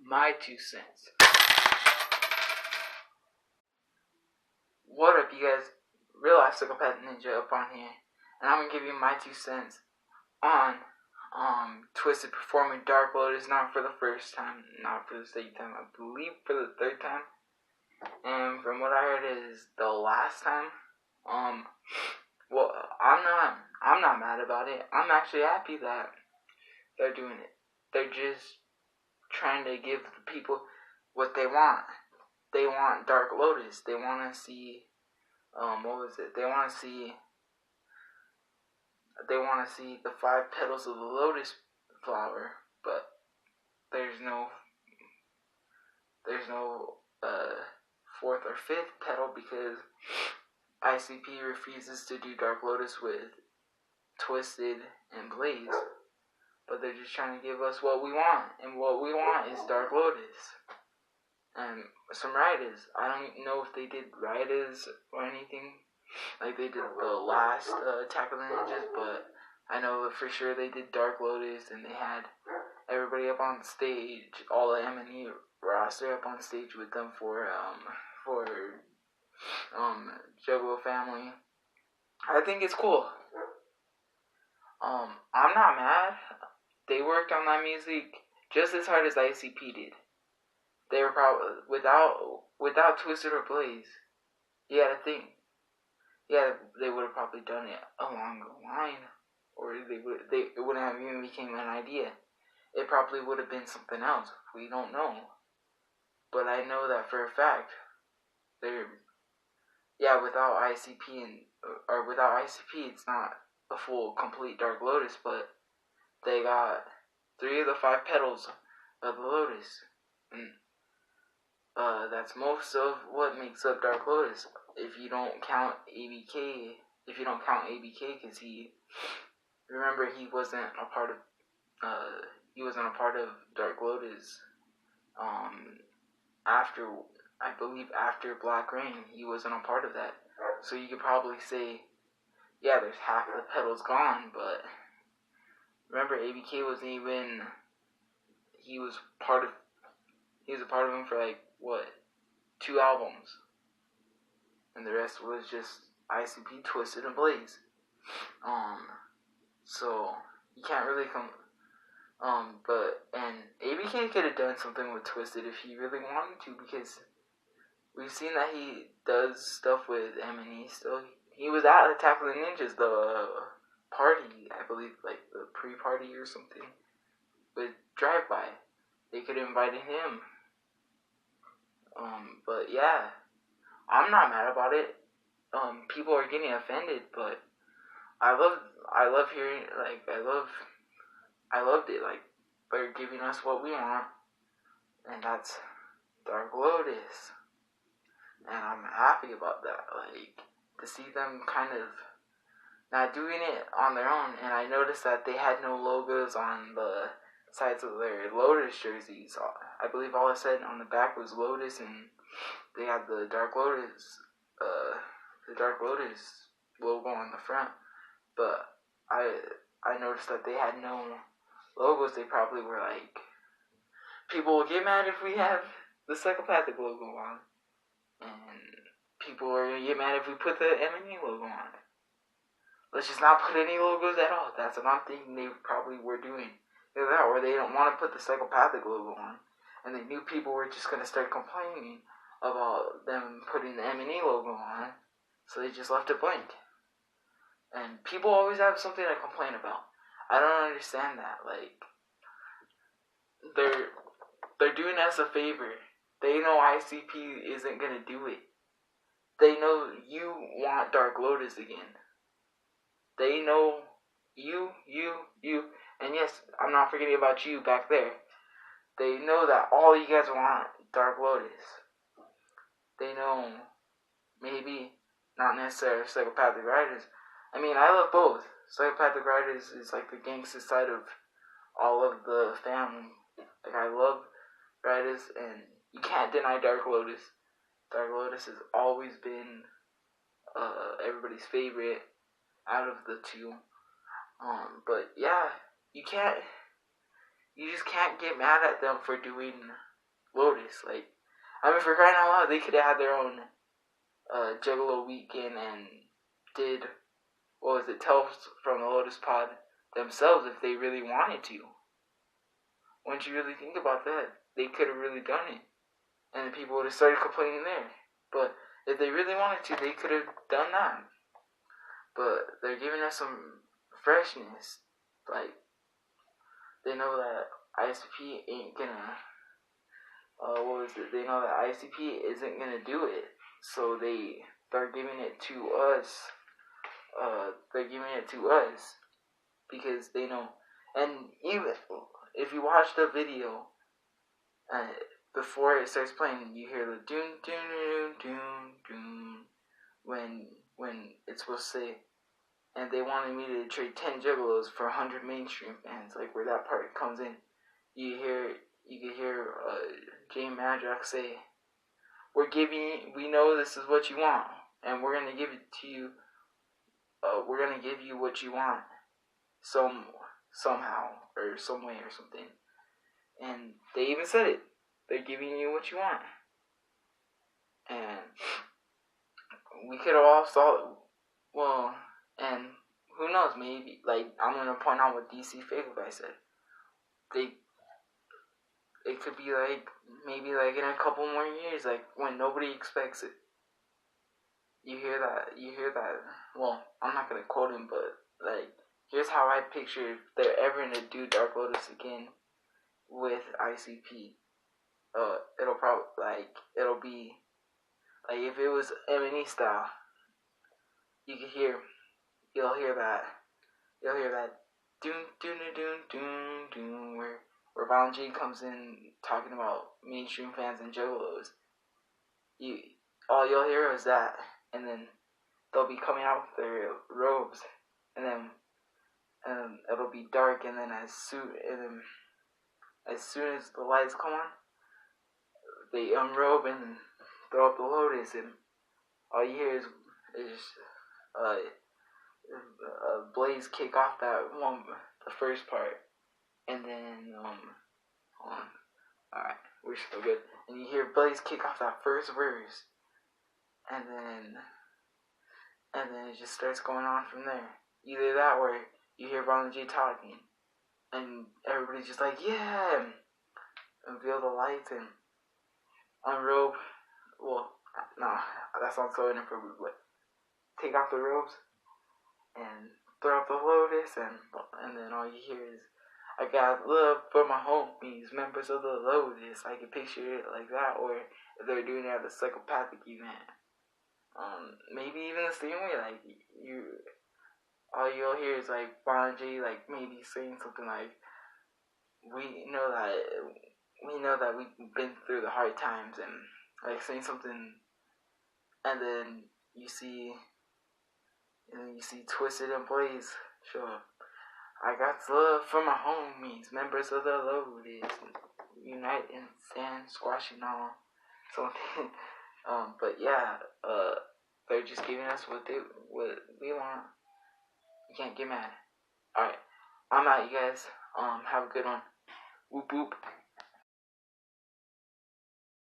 my 2 cents. What up, you guys? Real Life Psychopath Ninja up on here, and I'm gonna give you my 2 cents on TWIZTID performing Dark Lotus, not for the first time, not for the second time, I believe for the third time. And from what I heard is the last time. Well, I'm not mad about it. I'm actually happy that they're doing it. They're just trying to give the people what they want. They want Dark Lotus. They want to see, what was it? They want to see the 5 petals of the lotus flower, but there's no 4th or 5th petal because ICP refuses to do Dark Lotus with TWIZTID and Blaze. But they're just trying to give us what we want, and what we want is Dark Lotus. And some riders. I don't know if they did riders or anything like they did the last Attack of the Ninjas, but I know for sure they did Dark Lotus, and they had everybody up on stage, all the M&E roster up on stage with them for Juggalo Family. I think it's cool. I'm not mad. They worked on that music just as hard as ICP did. They were probably without TWIZTID or Blaze. You gotta think. Yeah, they would have probably done it along the line, or it wouldn't have even became an idea. It probably would have been something else. We don't know, but I know that for a fact. Without ICP without ICP, it's not a full complete Dark Lotus, but they got 3 of the 5 petals of the lotus, and that's most of what makes up Dark Lotus. If you don't count ABK, because he wasn't a part of Dark Lotus. After Black Rain, he wasn't a part of that. So you could probably say, yeah, there's half of the petals gone, but remember, ABK wasn't even. He was a part of him for 2 albums, and the rest was just ICP, TWIZTID, and Blaze. So you can't really come. And ABK could have done something with TWIZTID if he really wanted to, because we've seen that he does stuff with M&E still. He was at Attack of the Ninjas, the party, I believe, the pre-party or something, with Drive-By. They could have invited him. But yeah, I'm not mad about it. People are getting offended, but I love hearing, I loved it, they're giving us what we want, and that's Dark Lotus. And I'm happy about that, to see them kind of not doing it on their own. And I noticed that they had no logos on the sides of their Lotus jerseys. I believe all it said on the back was Lotus, and they had the Dark Lotus logo on the front. But I noticed that they had no logos. They probably were people will get mad if we have the Psychopathic logo on, and people are gonna get mad if we put the M&E logo on. Let's just not put any logos at all. That's what I'm thinking they probably were doing. Either that, or they don't want to put the Psychopathic logo on, and they knew people were just gonna start complaining about them putting the M&E logo on, so they just left it blank. And people always have something to complain about. I don't understand that. They're doing us a favor. They know ICP isn't gonna do it. They know you want Dark Lotus again. They know you, and yes, I'm not forgetting about you back there. They know that all you guys want Dark Lotus. They know maybe not necessarily Psychopathic Riders. I mean, I love both. Psychopathic Riders is the gangster side of all of the family. I love Riders, and you can't deny Dark Lotus. Dark Lotus has always been everybody's favorite out of the 2. But yeah, you just can't get mad at them for doing Lotus. Like, I mean, for crying out loud, they could have had their own Juggalo weekend and did, what was it, Tales from the Lotus Pod themselves if they really wanted to. Once you really think about that, they could have really done it. And the people would have started complaining there. But if they really wanted to, they could have done that. But they're giving us some freshness. Like, they know that ICP ain't gonna, they know that ICP isn't gonna do it. So they're giving it to us. They're giving it to us. Because they know. And even if you watch the video, before it starts playing, you hear the doon doon doon doon when it's supposed to say, and they wanted me to trade 10 Juggalos for 100 mainstream fans, like where that part comes in. You can hear Jay Madrox say, we know this is what you want, and we're gonna give it to you. We're gonna give you what you want, somehow or some way or something. And they even said it. They're giving you what you want. And we could have all saw, well, and who knows, maybe, like, I'm going to point out what DC Fable Guy said. It could be, like, maybe, like, in a couple more years, like, when nobody expects it. You hear that, well, I'm not going to quote him, but, like, here's how I picture if they're ever going to do Dark Lotus again with ICP. It'll be, like, if it was M&E style, you'll hear that doon doon doon doon doon where Violent J comes in talking about mainstream fans and Juggalos. All you'll hear is that, and then they'll be coming out with their robes, and then it'll be dark, and then as soon as the lights come on, they unrobe and throw up the Lotus, and all you hear is Blaze kick off that one, the first part, and then alright, we're still good. And you hear Blaze kick off that first verse, and then it just starts going on from there. Either that or you hear Violent J talking, and everybody's just like, yeah, unveil the lights and unrobe. Well, no, that sounds so inappropriate, but take off the robes and throw up the Lotus, and then all you hear is, I got love for my homies, members of the Lotus. I can picture it like that, or if they're doing it at the psychopathic event. Maybe even the same way, like, all you'll hear is, like, Bon J, like, maybe saying something like, we know that we've been through the hard times, and, like, saying something, and then you see TWIZTID N BLAZE show up. I got love for my homies, members of the Lotus, unite and stand, squashing all, something. But yeah, they're just giving us what we want. You can't get mad. Alright, I'm out, you guys. Have a good one. Whoop whoop.